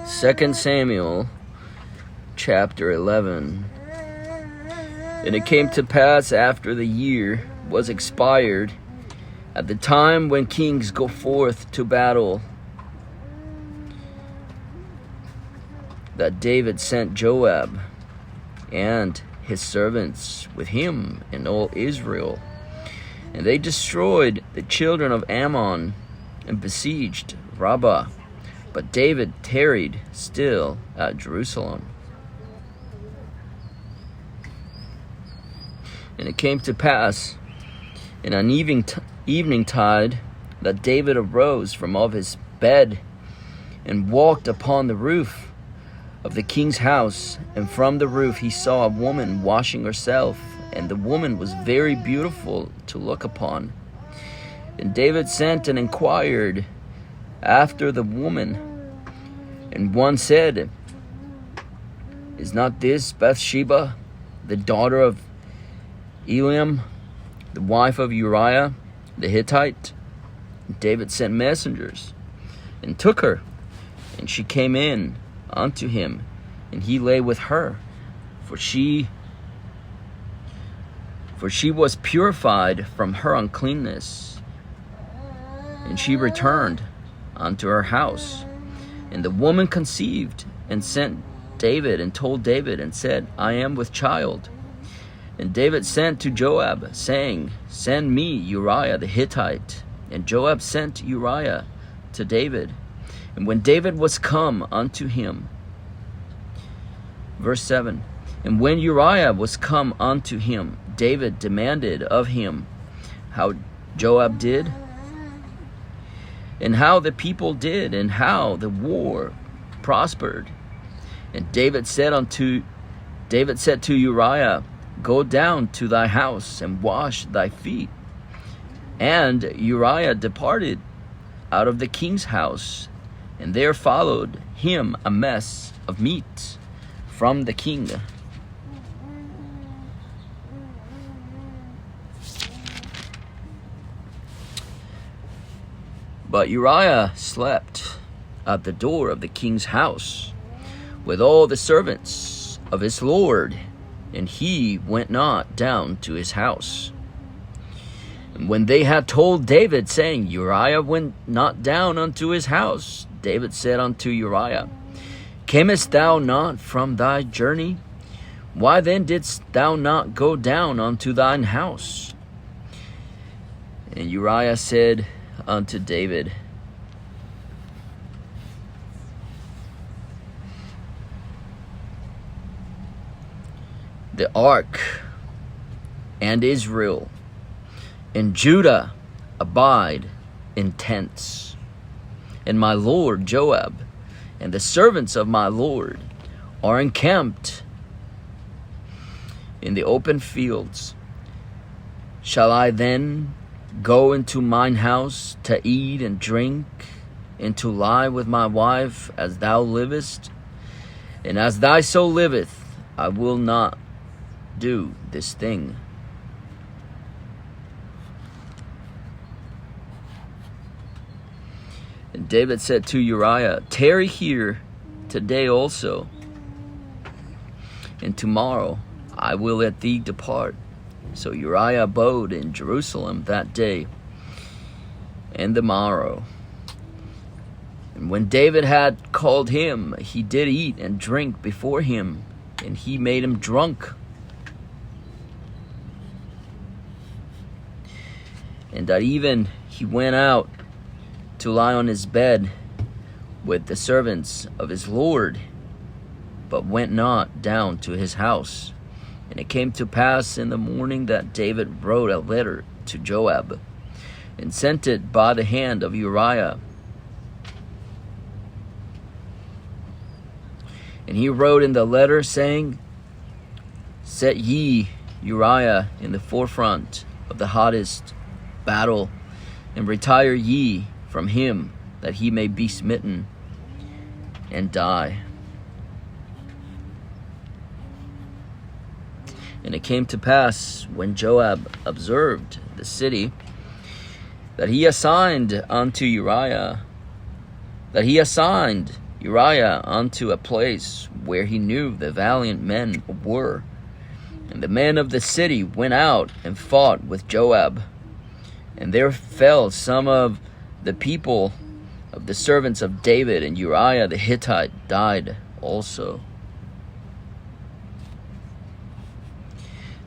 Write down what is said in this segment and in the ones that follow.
2 Samuel chapter 11. And it came to pass after the year was expired, at the time when kings go forth to battle, that David sent Joab and his servants with him and all Israel. And they destroyed the children of Ammon and besieged Rabbah. But David tarried still at Jerusalem. And it came to pass in an evening tide that David arose from off his bed and walked upon the roof of the king's house. And from the roof he saw a woman washing herself, and the woman was very beautiful to look upon. And David sent and inquired after the woman. And one said, "Is not this Bathsheba, the daughter of Eliam, the wife of Uriah the Hittite?" And David sent messengers and took her, and she came in unto him, and he lay with her, for she was purified from her uncleanness. And she returned unto her house. And the woman conceived and sent David and told David and said, "I am with child." And David sent to Joab, saying, "Send me Uriah the Hittite." And Joab sent Uriah to David. And when David was come unto him, verse 7, and when Uriah was come unto him, David demanded of him how Joab did, and how the people did, and how the war prospered. And David said to Uriah, "Go down to thy house and wash thy feet." And Uriah departed out of the king's house, and there followed him a mess of meat from the king. But Uriah slept at the door of the king's house with all the servants of his lord, and he went not down to his house. And when they had told David, saying, "Uriah went not down unto his house," David said unto Uriah, "Camest thou not from thy journey? Why then didst thou not go down unto thine house?" And Uriah said unto David, "The ark and Israel and Judah abide in tents, and my lord Joab and the servants of my lord are encamped in the open fields. Shall I then go into mine house to eat and drink, and to lie with my wife, as thou livest? And as thy soul liveth, I will not do this thing." And David said to Uriah, "Tarry here today also, and tomorrow I will let thee depart." So Uriah abode in Jerusalem that day and the morrow. And when David had called him, he did eat and drink before him, and he made him drunk. And at even he went out to lie on his bed with the servants of his lord, but went not down to his house. And it came to pass in the morning that David wrote a letter to Joab, and sent it by the hand of Uriah. And he wrote in the letter, saying, "Set ye Uriah in the forefront of the hottest battle, and retire ye from him, that he may be smitten and die." And it came to pass, when Joab observed the city, that he assigned Uriah unto a place where he knew the valiant men were. And the men of the city went out and fought with Joab. And there fell some of the people of the servants of David, and Uriah the Hittite died also.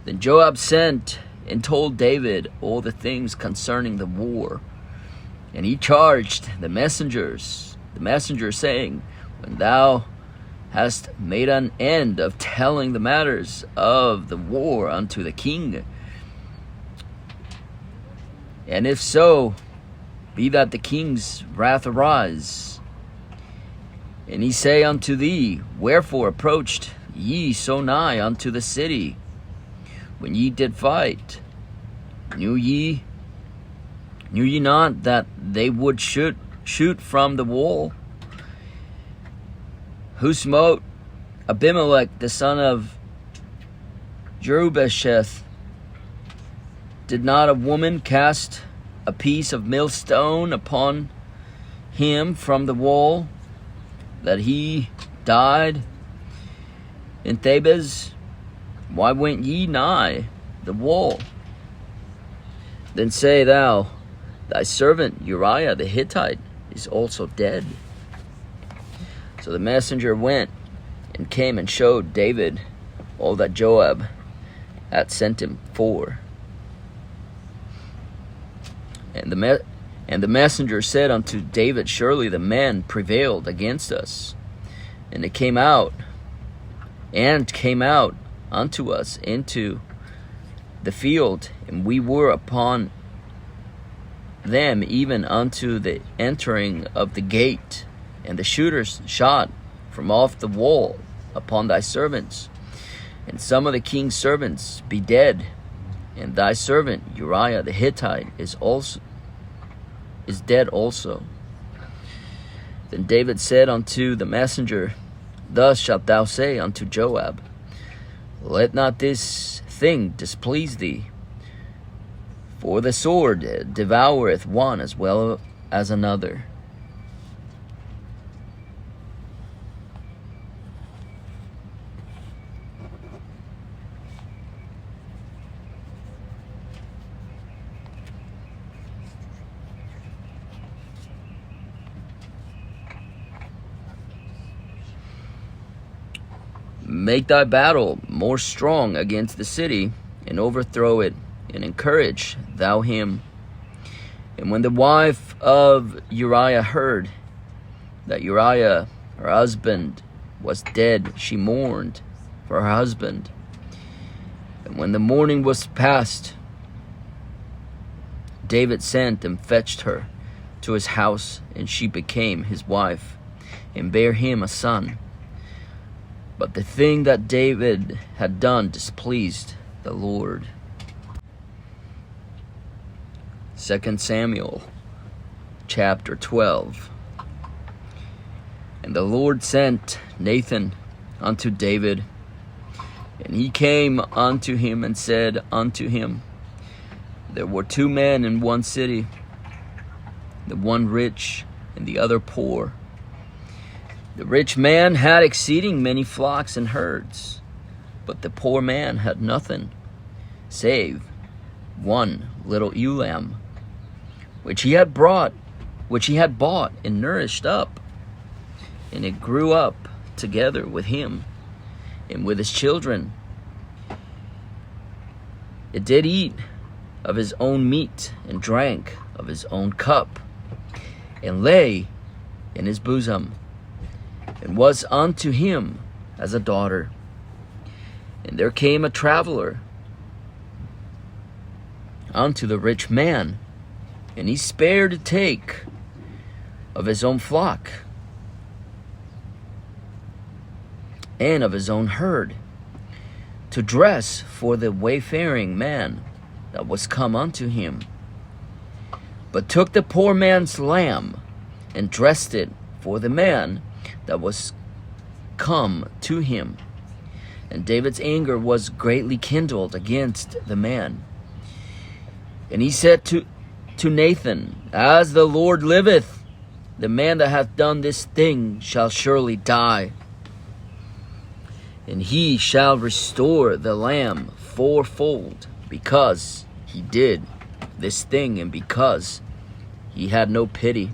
Then Joab sent and told David all the things concerning the war. And he charged the messenger saying, When thou hast made an end of telling the matters of the war unto the king, and if so, be that the king's wrath arise, and he say unto thee, Wherefore approached ye so nigh unto the city when ye did fight? Knew ye not that they would shoot from the wall? Who smote Abimelech the son of Jerubbesheth? Did not a woman cast a piece of millstone upon him from the wall, that he died in Thebez? Why went ye nigh the wall? Then say thou, Thy servant Uriah the Hittite is also dead. So the messenger went and came and showed David all that Joab had sent him for. And the messenger said unto David, Surely the men prevailed against us, and they came out unto us into the field, and we were upon them even unto the entering of the gate. And the shooters shot from off the wall upon thy servants, and some of the king's servants be dead, and thy servant Uriah the Hittite is dead also. Then David said unto the messenger, Thus shalt thou say unto Joab, Let not this thing displease thee, for the sword devoureth one as well as another. Make thy battle more strong against the city, and overthrow it, and encourage thou him. And when the wife of Uriah heard that Uriah, her husband, was dead, she mourned for her husband. And when the mourning was past, David sent and fetched her to his house, and she became his wife, and bare him a son. But the thing that David had done displeased the Lord. 2 Samuel chapter 12. And the Lord sent Nathan unto David, and he came unto him and said unto him, There were two men in one city, the one rich and the other poor. The rich man had exceeding many flocks and herds, but the poor man had nothing, save one little ewe lamb, which he had bought and nourished up, and it grew up together with him and with his children. It did eat of his own meat, and drank of his own cup, and lay in his bosom, and was unto him as a daughter. And there came a traveler unto the rich man, and he spared to take of his own flock and of his own herd, to dress for the wayfaring man that was come unto him, but took the poor man's lamb, and dressed it for the man that was come to him. And David's anger was greatly kindled against the man. And he said to Nathan, As the Lord liveth, the man that hath done this thing shall surely die. And he shall restore the lamb fourfold, because he did this thing, and because he had no pity.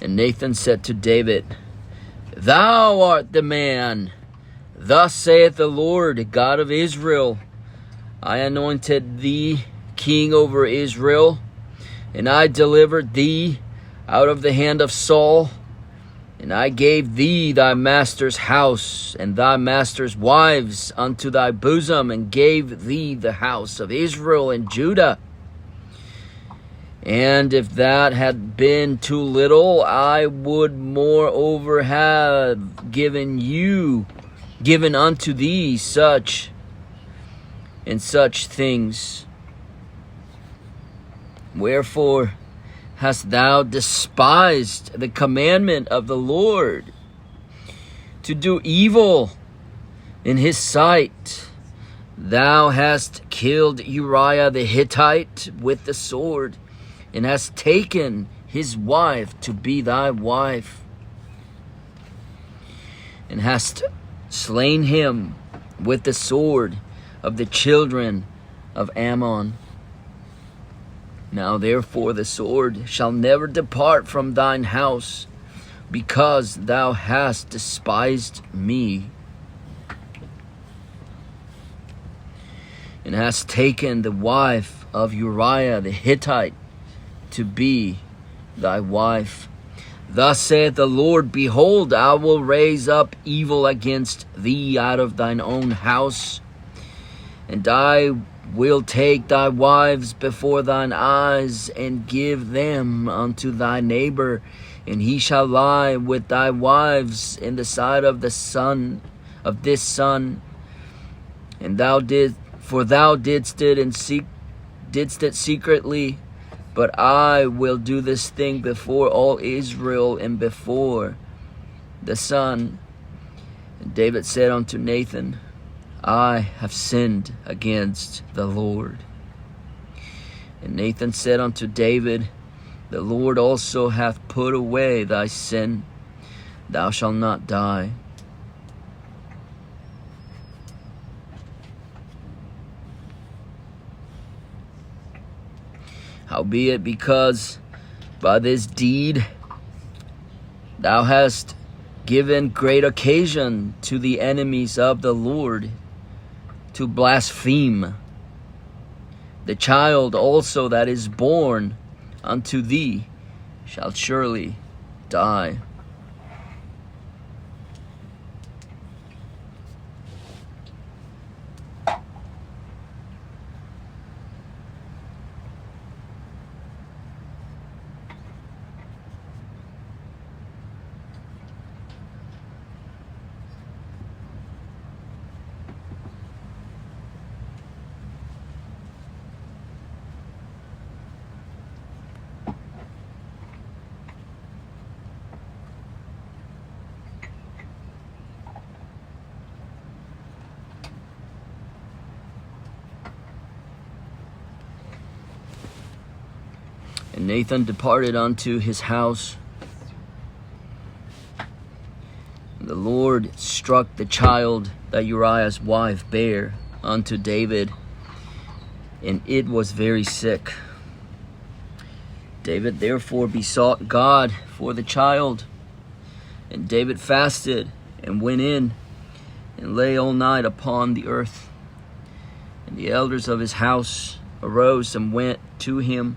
And Nathan said to David, Thou art the man. Thus saith the Lord God of Israel, I anointed thee king over Israel, and I delivered thee out of the hand of Saul, and I gave thee thy master's house and thy master's wives unto thy bosom, and gave thee the house of Israel and Judah. And if that had been too little, I would moreover have given unto thee such and such things. Wherefore hast thou despised the commandment of the Lord, to do evil in his sight? Thou hast killed Uriah the Hittite with the sword, and hast taken his wife to be thy wife, and hast slain him with the sword of the children of Ammon. Now therefore the sword shall never depart from thine house, because thou hast despised me, and hast taken the wife of Uriah the Hittite to be thy wife. Thus saith the Lord, Behold, I will raise up evil against thee out of thine own house, and I will take thy wives before thine eyes, and give them unto thy neighbor, and he shall lie with thy wives in the sight of the son of this son. And thou didst it secretly, but I will do this thing before all Israel and before the sun. And David said unto Nathan, I have sinned against the Lord. And Nathan said unto David, The Lord also hath put away thy sin. Thou shalt not die. Howbeit, because by this deed thou hast given great occasion to the enemies of the Lord to blaspheme, the child also that is born unto thee shall surely die. And Nathan departed unto his house. And the Lord struck the child that Uriah's wife bare unto David, and it was very sick. David therefore besought God for the child. And David fasted and went in and lay all night upon the earth. And the elders of his house arose and went to him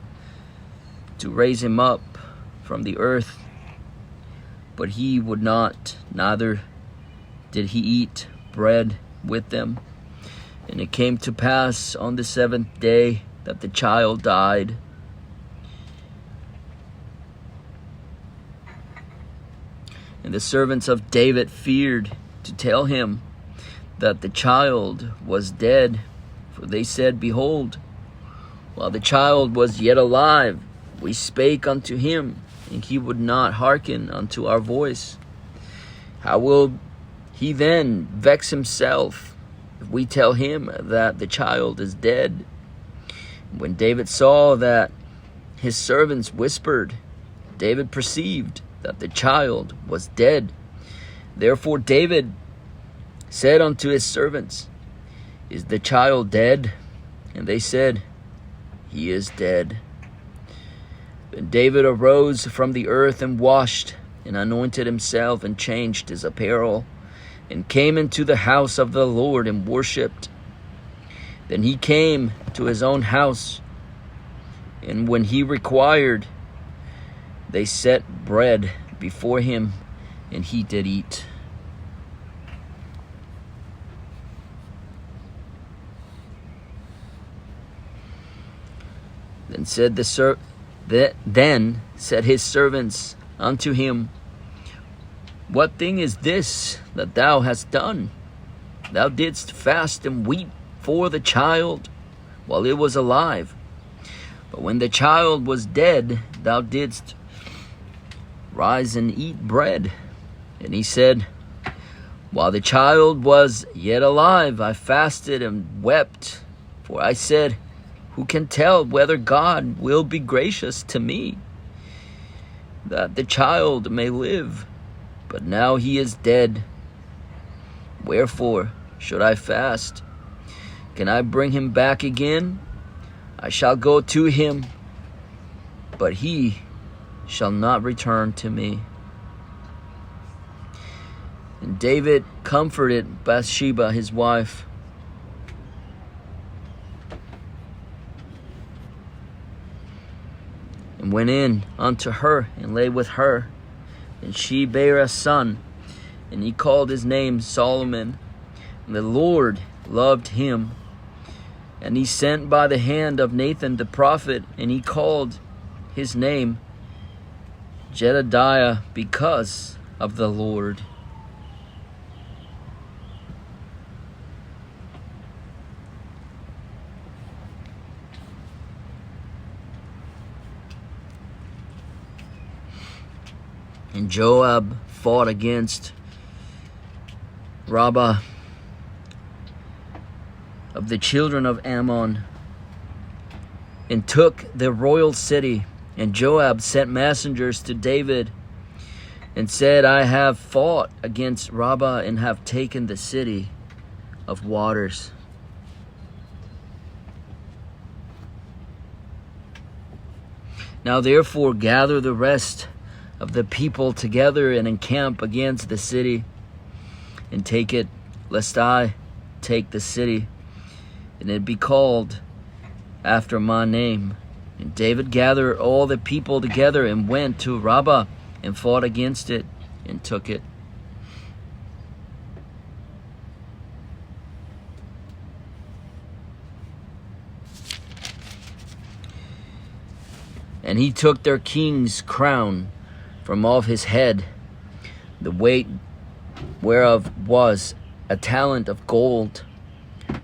to raise him up from the earth. But he would not, neither did he eat bread with them. And it came to pass on the 7th day that the child died. And the servants of David feared to tell him that the child was dead. For they said, Behold, while the child was yet alive, we spake unto him, and he would not hearken unto our voice. How will he then vex himself if we tell him that the child is dead? When David saw that his servants whispered, David perceived that the child was dead. Therefore David said unto his servants, Is the child dead? And they said, He is dead. Then David arose from the earth and washed, and anointed himself, and changed his apparel, and came into the house of the Lord and worshipped. Then he came to his own house, and when he required, they set bread before him, and he did eat. Then said his servants unto him, What thing is this that thou hast done? Thou didst fast and weep for the child while it was alive. But when the child was dead, thou didst rise and eat bread. And he said, While the child was yet alive, I fasted and wept. For I said, Who can tell whether God will be gracious to me, that the child may live? But now he is dead. Wherefore should I fast? Can I bring him back again? I shall go to him, but he shall not return to me. And David comforted Bathsheba his wife, and went in unto her, and lay with her. And she bare a son, and he called his name Solomon. And the Lord loved him. And he sent by the hand of Nathan the prophet, and he called his name Jedediah, because of the Lord. And Joab fought against Rabbah of the children of Ammon, and took the royal city. And Joab sent messengers to David, and said, I have fought against Rabbah, and have taken the city of waters. Now therefore gather the rest of the people together, and encamp against the city, and take it, lest I take the city, and it be called after my name. And David gathered all the people together, and went to Rabbah, and fought against it, and took it. And he took their king's crown from off his head, the weight whereof was a talent of gold,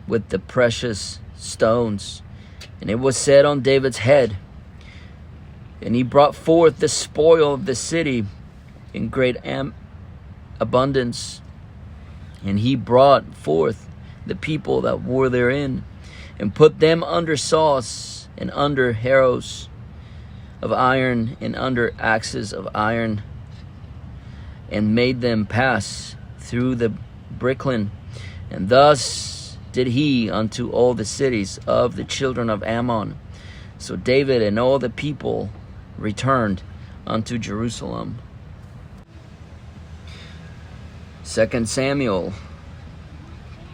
with the precious stones. And it was set on David's head. And he brought forth the spoil of the city in great abundance. And he brought forth the people that were therein, and put them under saws, and under harrows of iron, and under axes of iron, and made them pass through the bricklin. And thus did he unto all the cities of the children of Ammon. So David and all the people returned unto Jerusalem. 2 Samuel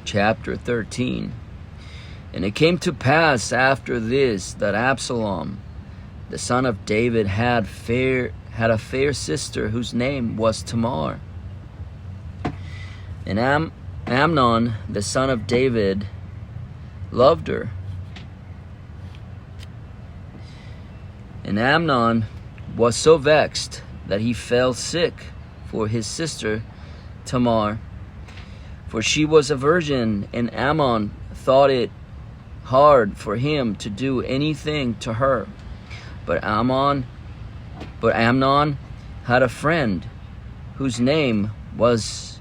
chapter 13. And it came to pass after this, that Absalom, the son of David, had a fair sister, whose name was Tamar. And Amnon, the son of David, loved her. And Amnon was so vexed that he fell sick for his sister Tamar, for she was a virgin, and Amnon thought it hard for him to do anything to her. But Amnon had a friend whose name was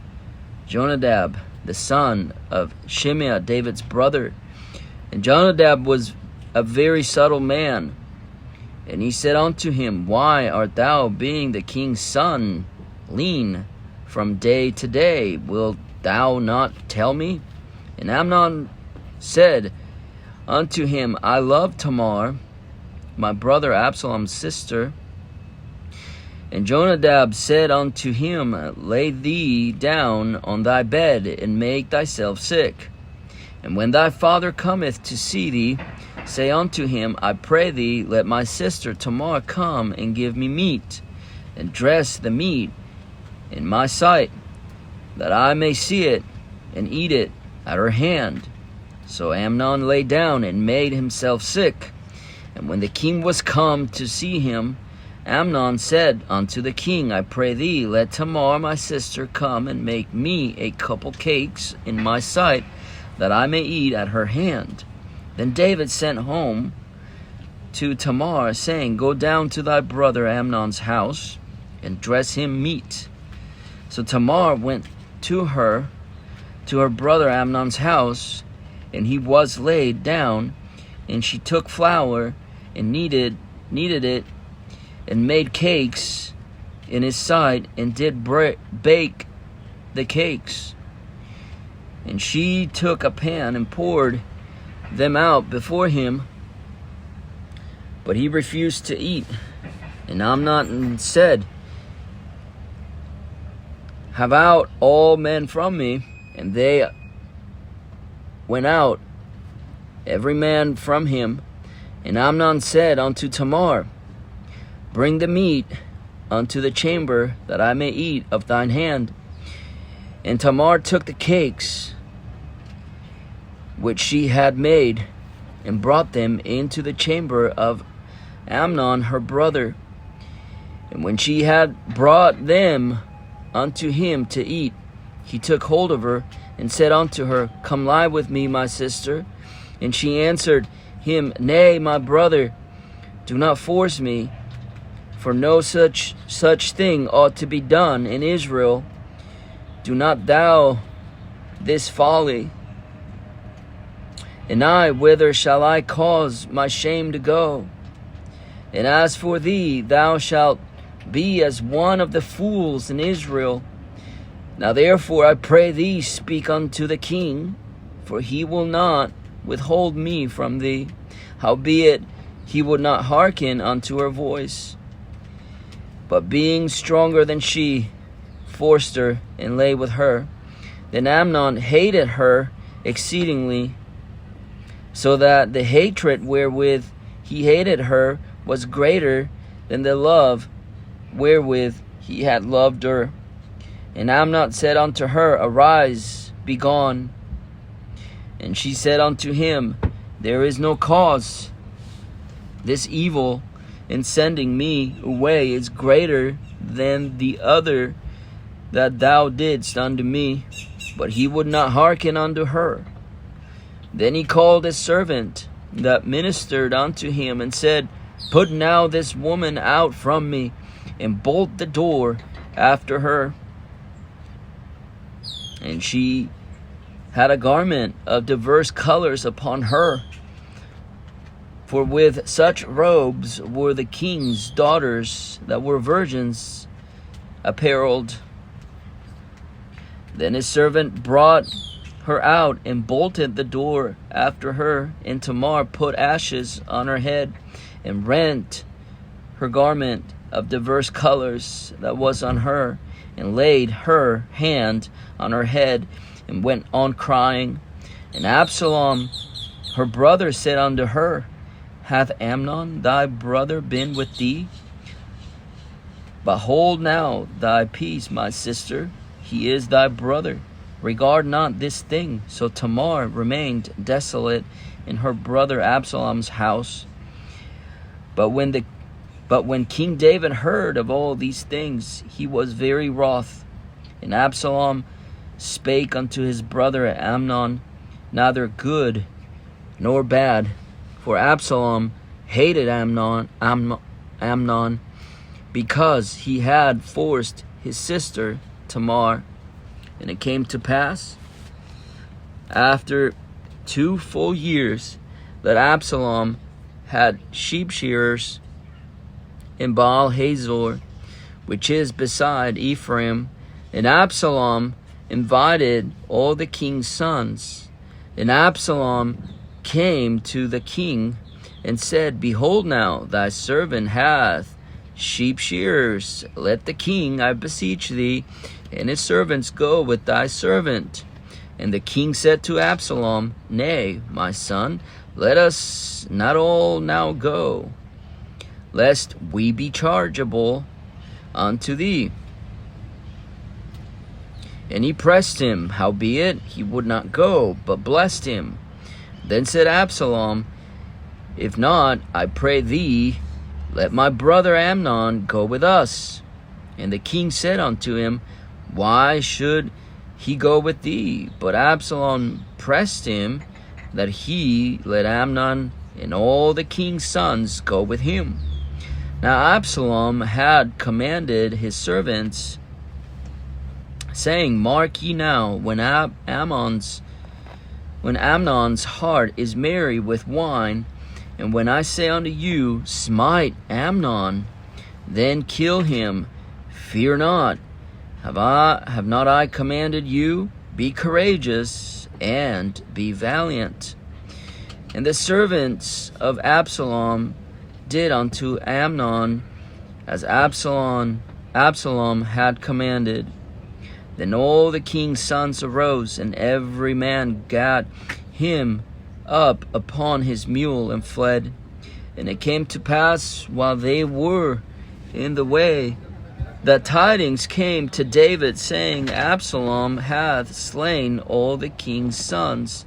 Jonadab, the son of Shimea, David's brother. And Jonadab was a very subtle man. And he said unto him, Why art thou, being the king's son, lean from day to day? Wilt thou not tell me? And Amnon said unto him, I love Tamar, my brother Absalom's sister. And Jonadab said unto him, Lay thee down on thy bed, and make thyself sick. And when thy father cometh to see thee, say unto him, I pray thee, let my sister Tamar come and give me meat, and dress the meat in my sight, that I may see it and eat it at her hand. So Amnon lay down and made himself sick. And when the king was come to see him, Amnon said unto the king, I pray thee, let Tamar my sister come and make me a couple cakes in my sight, that I may eat at her hand. Then David sent home to Tamar, saying, Go down to thy brother Amnon's house, and dress him meat. So Tamar went to her brother Amnon's house, and he was laid down, and she took flour and kneaded it, and made cakes in his sight, and did bake the cakes. And she took a pan and poured them out before him, but he refused to eat. And Amnon said, Have out all men from me. And they went out, every man from him. And Amnon said unto Tamar, Bring the meat unto the chamber, that I may eat of thine hand. And Tamar took the cakes which she had made, and brought them into the chamber of Amnon her brother. And when she had brought them unto him to eat, he took hold of her, and said unto her, Come lie with me, my sister. And she answered him, Nay, my brother, do not force me, for no such thing ought to be done in Israel. Do not thou this folly. And I, whither shall I cause my shame to go? And as for thee, thou shalt be as one of the fools in Israel. Now therefore I pray thee, speak unto the king, for he will not withhold me from thee. Howbeit he would not hearken unto her voice, but being stronger than she, forced her, and lay with her. Then Amnon hated her exceedingly, so that the hatred wherewith he hated her was greater than the love wherewith he had loved her. And Amnon said unto her, Arise, be gone. And she said unto him, There is no cause. This evil in sending me away is greater than the other that thou didst unto me. But he would not hearken unto her. Then he called his servant that ministered unto him, and said, Put now this woman out from me, and bolt the door after her. And she had a garment of diverse colors upon her, for with such robes were the king's daughters that were virgins apparelled. Then his servant brought her out, and bolted the door after her. And Tamar put ashes on her head, and rent her garment of diverse colors that was on her, and laid her hand on her head, and went on crying. And Absalom her brother said unto her, Hath Amnon thy brother been with thee? But hold now thy peace, my sister, he is thy brother. Regard not this thing. So Tamar remained desolate in her brother Absalom's house. But when King David heard of all these things, he was very wroth. And Absalom spake unto his brother Amnon, neither good nor bad. For Absalom hated Amnon, because he had forced his sister Tamar. And it came to pass, after 2 full years, that Absalom had sheep shearers in Baal Hazor, which is beside Ephraim. And Absalom invited all the king's sons. And Absalom came to the king and said, Behold now, thy servant hath sheep shearers. Let the king, I beseech thee, and his servants go with thy servant. And the king said to Absalom, Nay, my son, let us not all now go, lest we be chargeable unto thee. And he pressed him, howbeit he would not go, but blessed him. Then said Absalom, If not, I pray thee, let my brother Amnon go with us. And the king said unto him, Why should he go with thee? But Absalom pressed him that he let Amnon and all the king's sons go with him. Now Absalom had commanded his servants, saying, Mark ye now, when Amnon's heart is merry with wine, and when I say unto you, Smite Amnon, then kill him, fear not. Have not I commanded you? Be courageous and be valiant. And the servants of Absalom did unto Amnon as Absalom had commanded. Then all the king's sons arose, and every man gat him up upon his mule and fled. And it came to pass, while they were in the way, that tidings came to David, saying, Absalom hath slain all the king's sons,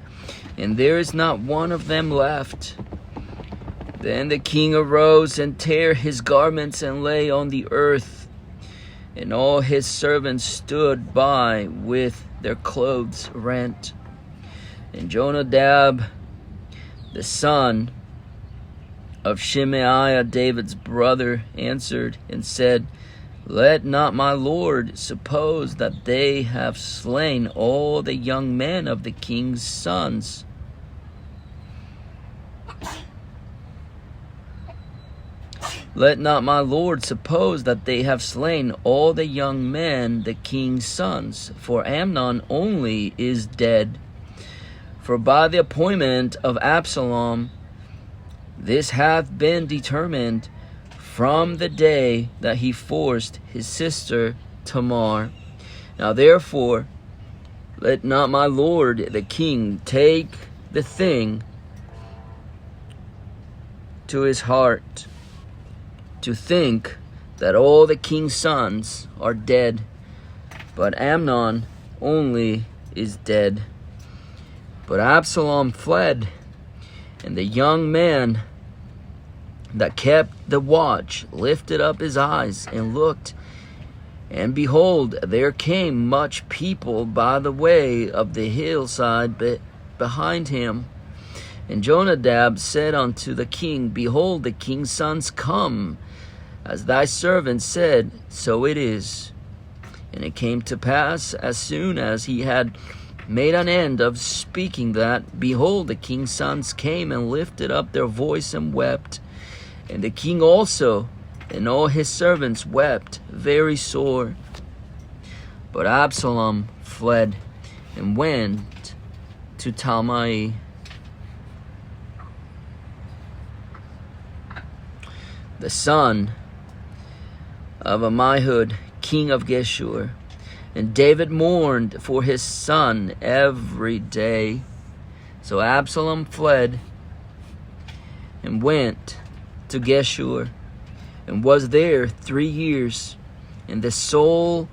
and there is not one of them left. Then the king arose and tare his garments and lay on the earth. And all his servants stood by with their clothes rent. And Jonadab, the son of Shemaiah, David's brother, answered and said, Let not my lord suppose that they have slain all the young men of the king's sons. Let not my lord suppose that they have slain all the young men, the king's sons, for Amnon only is dead. For by the appointment of Absalom, this hath been determined from the day that he forced his sister Tamar. Now therefore, let not my lord the king take the thing to his heart, to think that all the king's sons are dead, but Amnon only is dead. But Absalom fled, and the young man that kept the watch lifted up his eyes and looked, and behold, there came much people by the way of the hillside behind him. And Jonadab said unto the king, Behold, the king's sons come, as thy servant said, so it is. And it came to pass, as soon as he had made an end of speaking that, behold, the king's sons came and lifted up their voice and wept. And the king also and all his servants wept very sore. But Absalom fled and went to Talmai. The son of Ammihud, king of Geshur. And David mourned for his son every day. So Absalom fled and went to Geshur, and was there 3 years. And the soul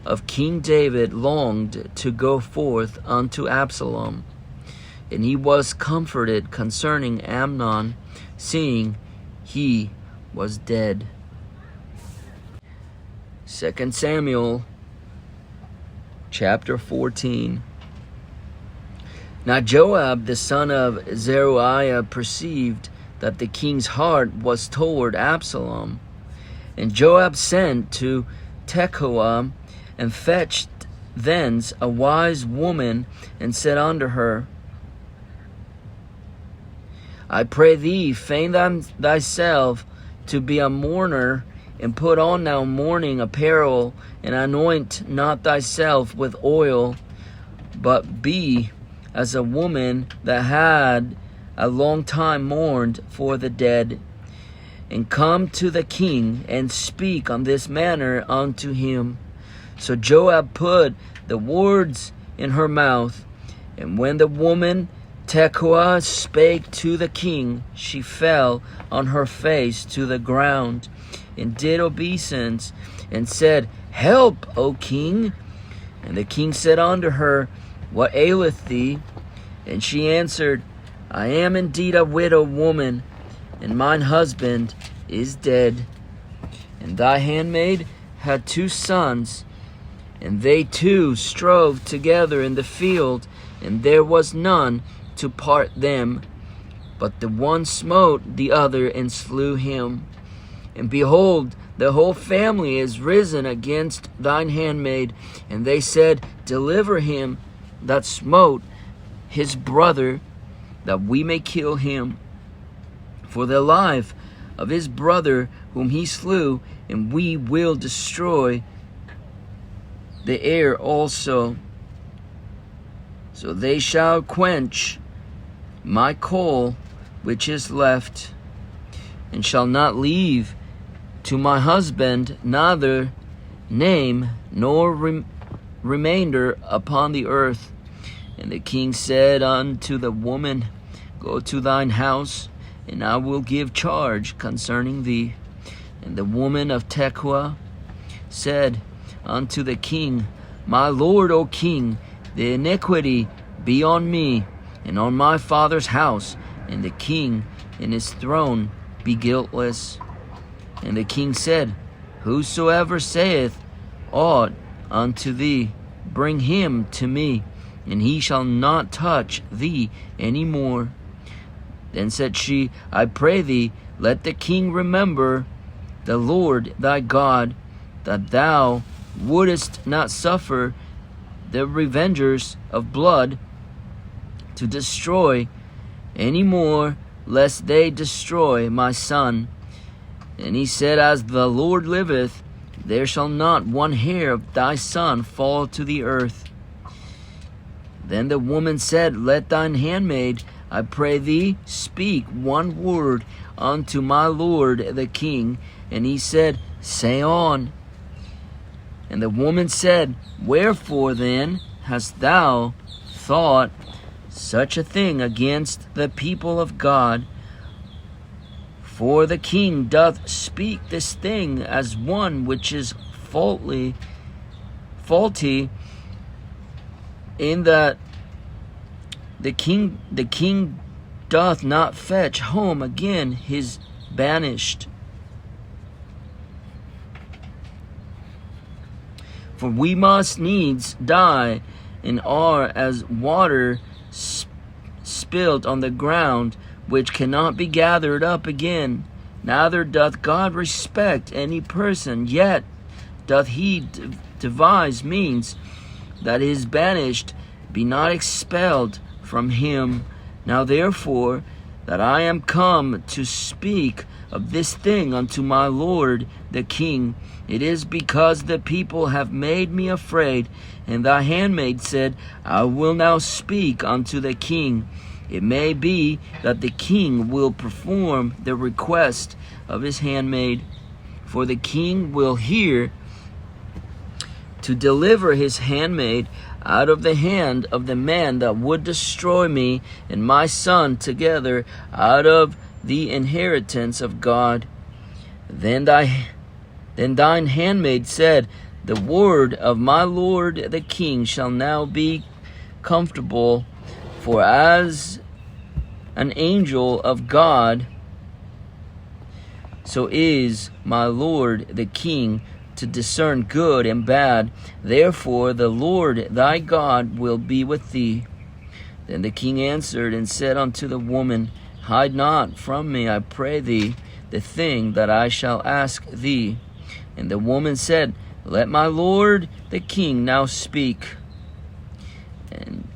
of King David longed to go forth unto Absalom. And he was comforted concerning Amnon, seeing he was dead. 2 Samuel chapter 14. Now Joab the son of Zeruiah perceived that the king's heart was toward Absalom. And Joab sent to Tekoa, and fetched thence a wise woman, and said unto her, I pray thee, feign thyself to be a mourner, and put on now mourning apparel, and anoint not thyself with oil, but be as a woman that had a long time mourned for the dead, and come to the king, and speak on this manner unto him. So Joab put the words in her mouth, and when the woman Tekoa spake to the king, she fell on her face to the ground, and did obeisance, and said, Help, O king. And the king said unto her, What aileth thee? And she answered, I am indeed a widow woman, and mine husband is dead. And thy handmaid had 2 sons, and they 2 strove together in the field, and there was none to part them. But the one smote the other and slew him. And behold, the whole family is risen against thine handmaid. And they said, Deliver him that smote his brother, that we may kill him for the life of his brother whom he slew, and we will destroy the heir also. So they shall quench my coal which is left, and shall not leave to my husband neither name nor remainder upon the earth. And the king said unto the woman, Go to thine house, and I will give charge concerning thee. And the woman of Tekoa said unto the king, My lord, O king, the iniquity be on me, and on my father's house, and the king in his throne be guiltless. And the king said, Whosoever saith aught unto thee, bring him to me, and he shall not touch thee any more. Then said she, I pray thee, let the king remember the Lord thy God, that thou wouldest not suffer the revengers of blood to destroy any more, lest they destroy my son. And he said, As the Lord liveth, there shall not one hair of thy son fall to the earth. Then the woman said, Let thine handmaid, I pray thee, speak one word unto my lord the king. And he said, Say on. And the woman said, Wherefore then hast thou thought such a thing against the people of God? For the king doth speak this thing as one which is faulty, in that the king doth not fetch home again his banished. For we must needs die, and are as water spilled on the ground, which cannot be gathered up again. Neither doth God respect any person, yet doth he devise means that his banished be not expelled from him. Now therefore, that I am come to speak of this thing unto my lord the king, it is because the people have made me afraid. And thy handmaid said, I will now speak unto the king. It may be that the king will perform the request of his handmaid, for the king will hear to deliver his handmaid out of the hand of the man that would destroy me and my son together out of the inheritance of God. Then thine handmaid said, The word of my lord the king shall now be comfortable, for as an angel of God, so is my lord the king to discern good and bad. Therefore the Lord thy God will be with thee. Then the king answered and said unto the woman, Hide not from me, I pray thee, the thing that I shall ask thee. And the woman said, Let my lord the king now speak. And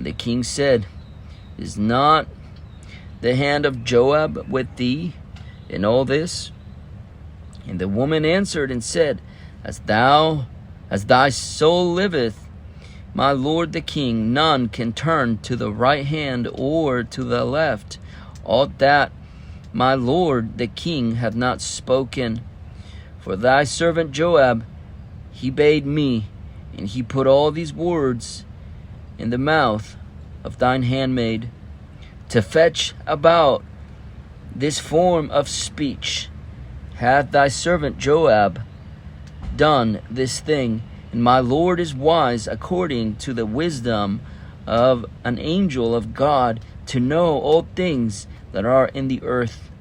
the king said, Is not the hand of Joab with thee in all this? And the woman answered and said, As thy soul liveth, my lord the king, none can turn to the right hand or to the left, aught that my lord the king hath not spoken. For thy servant Joab, he bade me, and he put all these words in the mouth of thine handmaid, to fetch about this form of speech. Hath thy servant Joab done this thing? And my Lord is wise according to the wisdom of an angel of God, to know all things that are in the earth.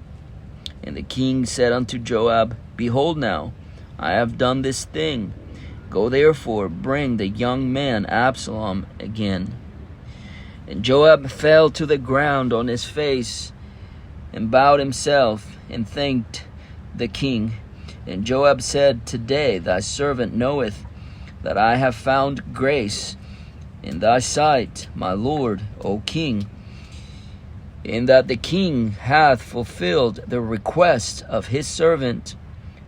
And the king said unto Joab, Behold now, I have done this thing. Go therefore, bring the young man Absalom again. And Joab fell to the ground on his face, and bowed himself, and thanked the king. And Joab said, Today thy servant knoweth that I have found grace in thy sight, my lord, O king, in that the king hath fulfilled the request of his servant.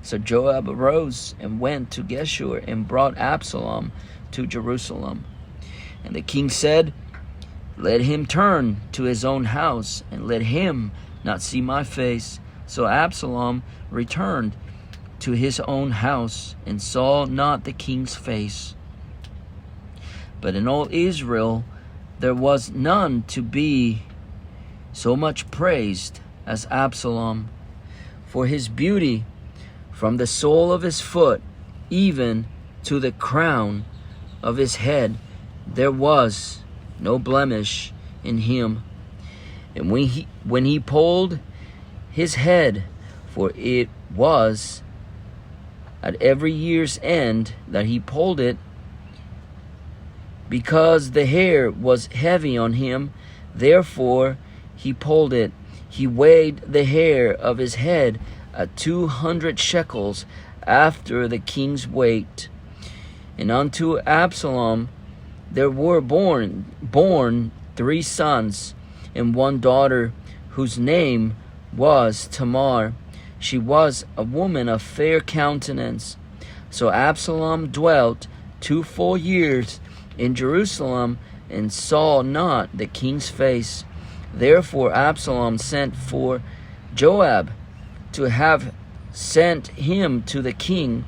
So Joab arose and went to Geshur, and brought Absalom to Jerusalem. And the king said, Let him turn to his own house, and let him not see my face. So Absalom returned to his own house, and saw not the king's face. But in all Israel there was none to be so much praised as Absalom. For his beauty, from the sole of his foot even to the crown of his head, there was no blemish in him. And when he pulled his head, for it was at every year's end that he pulled it, because the hair was heavy on him, therefore he pulled it. He weighed the hair of his head at 200 shekels after the king's weight. And unto Absalom there were born 3 sons and 1 daughter, whose name was Tamar. She was a woman of fair countenance. So Absalom dwelt 2 full years in Jerusalem, and saw not the king's face. Therefore Absalom sent for Joab to have sent him to the king,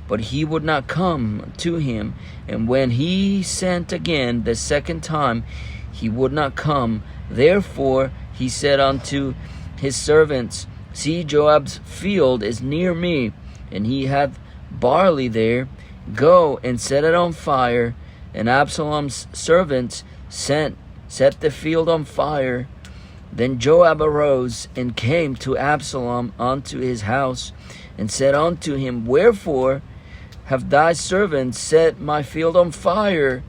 but he would not come to him. And when he sent again the second time, he would not come. Therefore he said unto his servants, See, Joab's field is near me, and he hath barley there. Go and set it on fire. And Absalom's servants set the field on fire. Then Joab arose and came to Absalom unto his house, and said unto him, Wherefore have thy servants set my field on fire?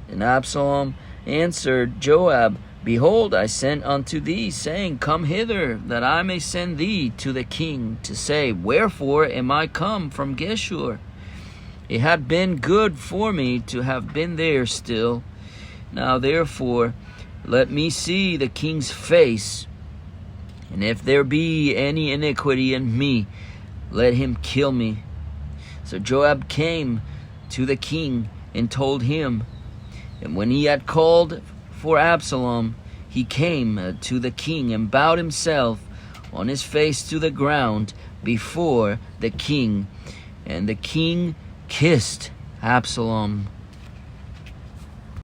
And Absalom answered Joab, Behold, I sent unto thee, saying, Come hither, that I may send thee to the king, to say, Wherefore am I come from Geshur? It had been good for me to have been there still. Now therefore let me see the king's face, and if there be any iniquity in me, let him kill me. So Joab came to the king and told him. And when he had called for Absalom, he came to the king, and bowed himself on his face to the ground before the king. And the king kissed Absalom.